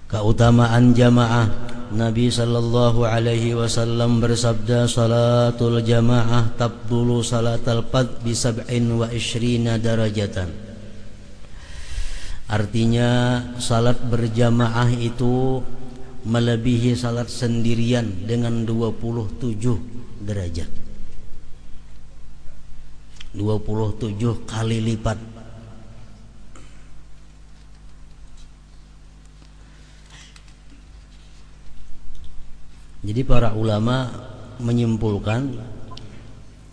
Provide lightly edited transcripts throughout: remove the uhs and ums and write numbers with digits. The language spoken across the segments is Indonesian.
Keutamaan jamaah, Nabi sallallahu alaihi wasallam bersabda, salatul jamaah tabdulu salatal fadh bi 27 darajatan. Artinya salat berjamaah itu melebihi salat sendirian dengan 27 derajat. 27 kali lipat. Jadi para ulama menyimpulkan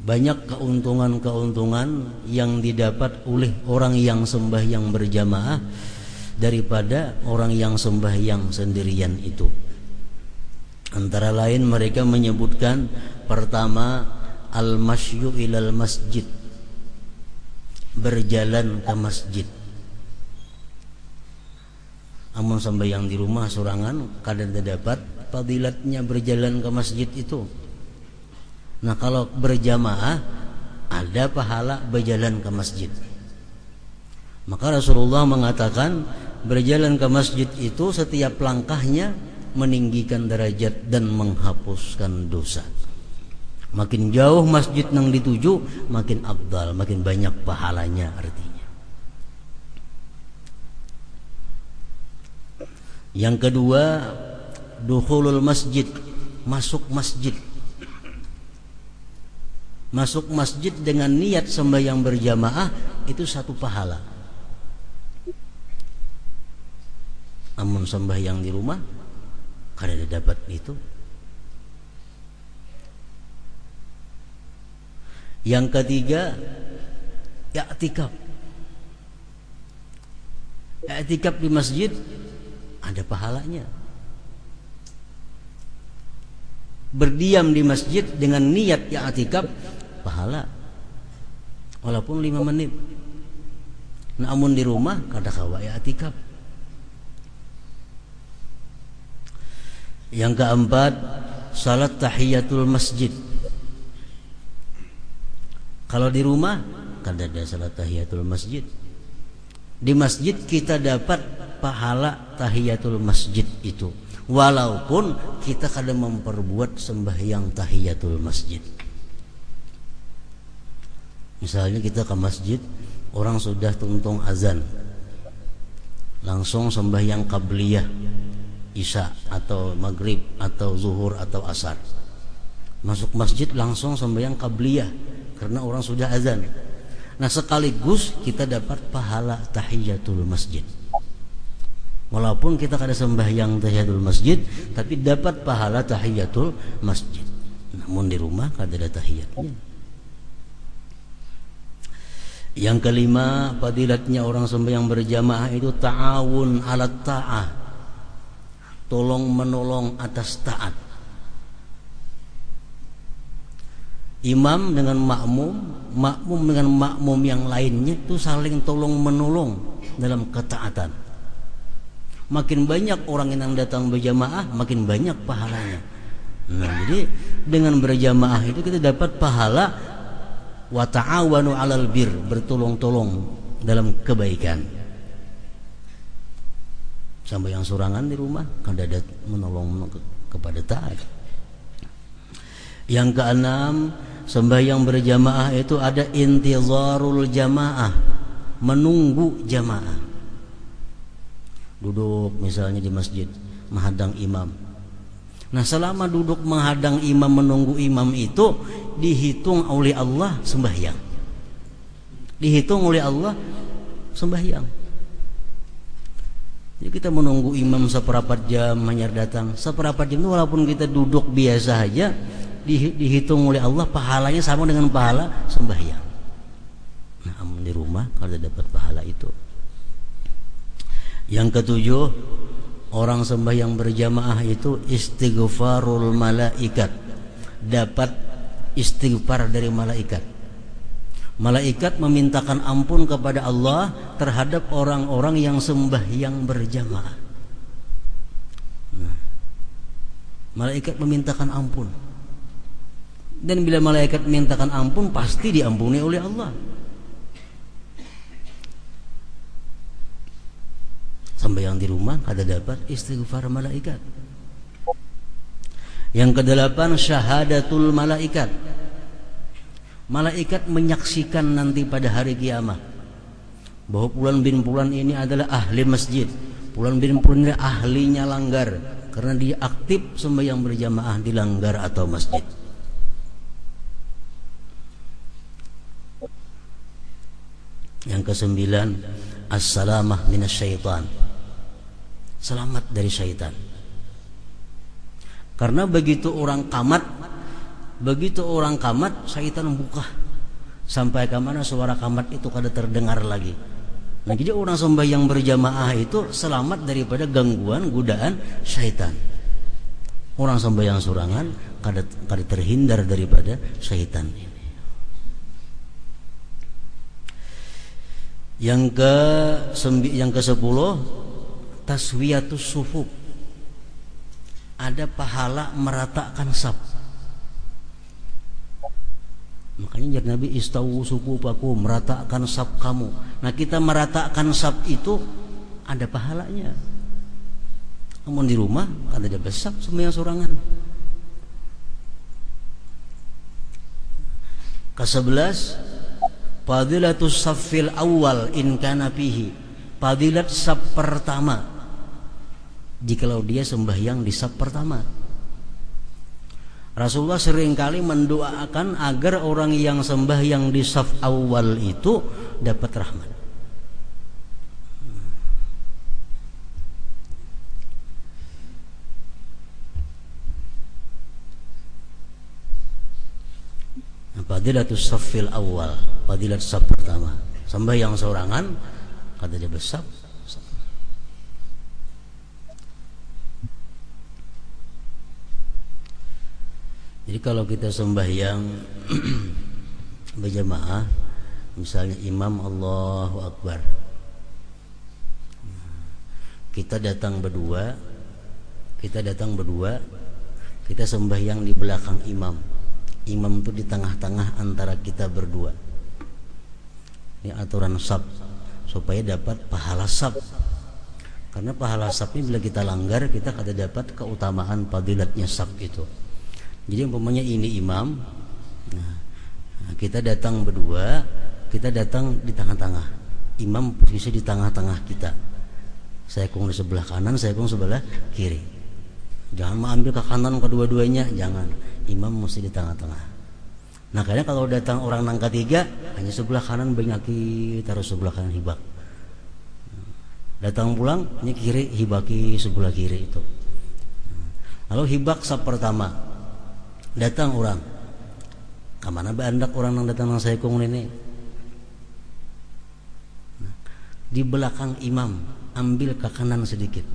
banyak keuntungan-keuntungan yang didapat oleh orang yang sembahyang berjamaah daripada orang yang sembahyang sendirian itu. Antara lain mereka menyebutkan, pertama, al-masyu ilal masjid, berjalan ke masjid. Amun sembahyang di rumah sorangan kadang terdapat fadilatnya berjalan ke masjid itu. Nah, kalau berjamaah ada pahala berjalan ke masjid. Maka Rasulullah mengatakan berjalan ke masjid itu setiap langkahnya meninggikan derajat dan menghapuskan dosa. Makin jauh masjid yang dituju, makin afdal, makin banyak pahalanya artinya. Yang kedua, dukhulul masjid, masuk masjid. Masuk masjid dengan niat sembahyang berjamaah itu satu pahala. Amun sembahyang di rumah kada dapat itu. Yang ketiga, i'tikaf. I'tikaf di masjid ada pahalanya. Berdiam di masjid dengan niat i'tikaf pahala walaupun 5 menit. Namun di rumah kada kawa i'tikaf. Yang keempat, salat tahiyatul masjid. Kalau di rumah kada ada salat tahiyatul masjid. Di masjid kita dapat pahala tahiyatul masjid itu, walaupun kita kadang memperbuat sembahyang tahiyatul masjid. Misalnya kita ke masjid, orang sudah tuntung azan, langsung sembahyang qabliyah, isya atau maghrib atau zuhur atau asar. Masuk masjid langsung sembahyang qabliyah karena orang sudah azan. Nah, sekaligus kita dapat pahala tahiyatul masjid. Walaupun kita kada sembahyang tahiyatul masjid, tapi dapat pahala tahiyatul masjid. Namun di rumah kada ada tahiyatnya. Yang kelima, fadilatnya orang sembahyang berjamaah itu ta'awun 'alat ta'ah, tolong menolong atas taat. Imam dengan makmum, makmum dengan makmum yang lainnya itu saling tolong menolong dalam ketaatan. Makin banyak orang yang datang berjamaah, makin banyak pahalanya. Nah, jadi dengan berjamaah itu kita dapat pahala wa ta'awanu 'alal bir, bertolong-tolong dalam kebaikan. Sampai yang sorangan di rumah kan ada menolong kepada taat. Yang keenam, sembahyang berjamaah itu ada intizarul jamaah, menunggu jamaah. Duduk misalnya di masjid menghadang imam. Nah, selama duduk menghadang imam menunggu imam itu dihitung oleh Allah sembahyang. Dihitung oleh Allah sembahyang. Jadi kita menunggu imam seperempat jam hanya datang. Seperempat jam itu walaupun kita duduk biasa saja dihitung oleh Allah pahalanya sama dengan pahala sembahyang. Nah, di rumah kalau dapat pahala itu. Yang ketujuh, orang sembahyang berjamaah itu istighfarul malaikat, dapat istighfar dari malaikat. Malaikat memintakan ampun kepada Allah terhadap orang-orang yang sembahyang berjamaah. Nah, malaikat memintakan ampun. Dan bila malaikat mintakan ampun, pasti diampuni oleh Allah. Sembahyang di rumah kada dapat istighfar malaikat. Yang kedelapan syahadatul malaikat. Malaikat menyaksikan nanti pada hari kiamat bahwa Fulan bin Fulan ini adalah ahli masjid, Fulan bin Fulan ini ahlinya langgar, karena dia aktif sembahyang berjamaah di langgar atau masjid. Yang kesembilan, as-salamah minasyaitan. Selamat dari syaitan. Karena begitu orang kamat, syaitan buka. Sampai ke mana suara kamat itu kada terdengar lagi. Nah, jadi orang sembahyang berjamaah itu selamat daripada gangguan godaan syaitan. Orang sembahyang sorangan kada terhindar daripada syaitan ini. Yang ke-10 taswiyatus sufuf. Ada pahala meratakan saf. Makanya jadi Nabi istawu sufufakum, meratakan saf kamu. Nah, kita meratakan saf itu ada pahalanya. Namun di rumah kan ada besar sembahyang sorangan. Ke-11 fadilatus saffil awal in kana fihi. Fadilat saf pertama jikalau dia sembahyang di saf pertama. Rasulullah seringkali mendoakan agar orang yang sembahyang di saf awal itu dapat rahmat. Fadilatus saffil awal, fadilat saf pertama. Sembahyang sorangan kata dia besar. Jadi kalau kita sembahyang berjamaah, misalnya imam Allahu Akbar, kita datang berdua, kita sembahyang di belakang imam. Imam itu di tengah-tengah antara kita berdua. Ini aturan saf supaya dapat pahala saf. Karena pahala saf ini bila kita langgar, kita kada dapat keutamaan fadilatnya saf itu. Jadi umpamanya ini imam, nah, kita datang berdua, kita datang di tengah-tengah. Imam posisi di tengah-tengah kita. Saya kong di sebelah kanan, saya kong sebelah kiri. Jangan mengambil ke kanan kedua-duanya, jangan. Imam mesti di tengah-tengah. Nah, kadang kalau datang orang nang ketiga, hanya sebelah kanan banyaki, taruh sebelah kanan hibak. Datang pulang, ini kiri hibaki sebelah kiri itu. Lalu hibak saf pertama. Datang orang, kemana bandak orang yang datang nang saya kong ini? Di belakang imam, ambil ke kanan sedikit.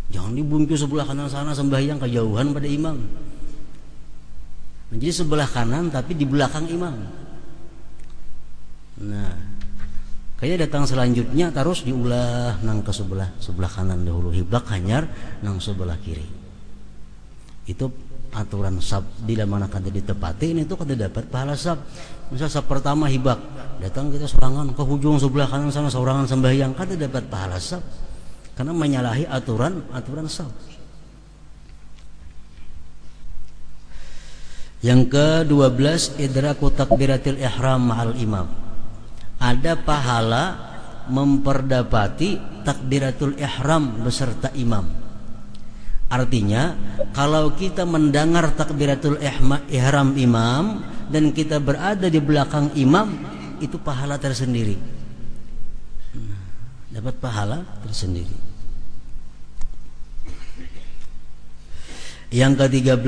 Jangan dibungkus sebelah kanan sana sembahyang kejauhan pada imam. Nah, jadi sebelah kanan tapi di belakang imam. Nah, kayaknya datang selanjutnya terus diulah nang ke sebelah kanan dahulu hibak hanyar nang sebelah kiri. Itu aturan saf. Bila mana kada ditepati ini tuh kada dapat pahala saf. Misal saf pertama hibak, datang kita sorangan ke hujung sebelah kanan sana sorangan sembahyang, kada dapat pahala saf karena menyalahi aturan saf. Yang ke-12 idraku takbiratil ihram ma'al imam. Ada pahala memperdapati takbiratul ihram beserta imam. Artinya kalau kita mendengar takbiratul ihram imam dan kita berada di belakang imam, itu pahala tersendiri. Dapat pahala tersendiri. Yang ke-13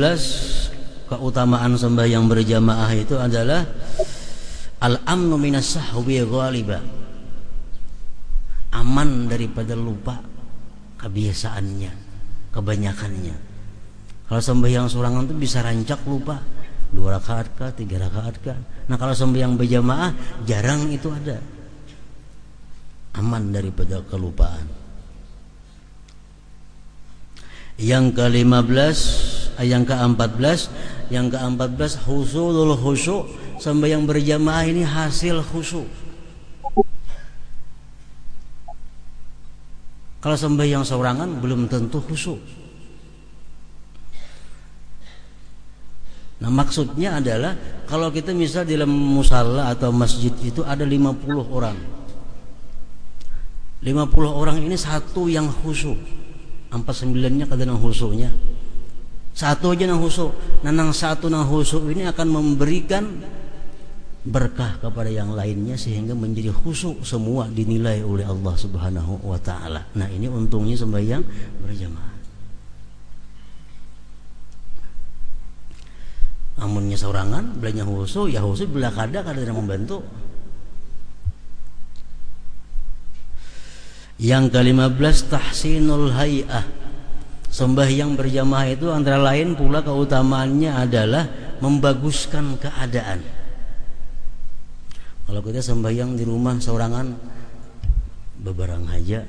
keutamaan sembahyang berjamaah itu adalah al-amnu minas sahwi ghaliba. Aman daripada lupa kebiasaannya, kebanyakannya. Kalau sembahyang sorangan itu bisa rancak lupa 2 rakaat kah, 3 rakaat kah. Nah, kalau sembahyang berjamaah jarang itu ada. Aman daripada kelupaan. Yang ke-14 husulul khusyuk. Sembahyang berjamaah ini hasil khusyuk. Kalau sembahyang seorangan belum tentu khusyuk. Nah, maksudnya adalah kalau kita misal di dalam musala atau masjid itu ada 50 orang. 50 orang ini satu yang khusyuk. 49-nya kadang khusyuknya. Satu aja nang khusyuk. Nah, nang satu nang khusyuk ini akan memberikan berkah kepada yang lainnya sehingga menjadi khusyuk semua dinilai oleh Allah Subhanahu wa taala. Nah, ini untungnya sembahyang berjamaah. Amunnya seorangan belanja khusyuk, ya khusyuk belah kada yang membantu. Yang ke-15 tahsinul hay'ah. Sembahyang berjamaah itu antara lain pula keutamaannya adalah membaguskan keadaan. Kalau kita sembahyang di rumah seorangan beberang aja,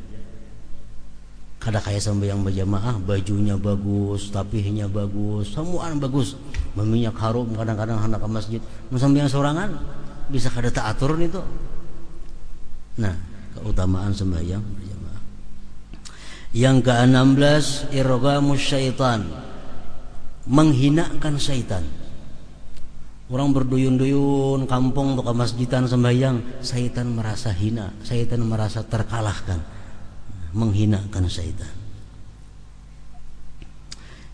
kada kayak sembahyang berjamaah, bajunya bagus, tapihnya bagus, semuaan bagus, meminyak harum kadang-kadang hendak ke masjid. Sembahyang seorangan bisa kada tak atur itu. Nah, keutamaan sembahyang berjamaah. Yang ke-16 irghamus syaitan, menghinakan syaitan. Orang berduyun-duyun kampung untuk ke masjidan sembahyang, syaitan merasa hina, syaitan merasa terkalahkan, menghinakan syaitan.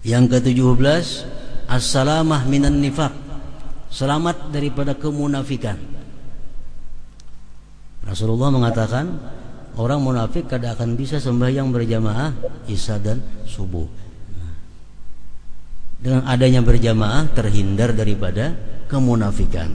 Yang ke-17 as-salamah minan nifaq, selamat daripada kemunafikan. Rasulullah mengatakan orang munafik kada akan bisa sembahyang berjamaah isya dan subuh. Dengan adanya berjamaah terhindar daripada kemunafikan.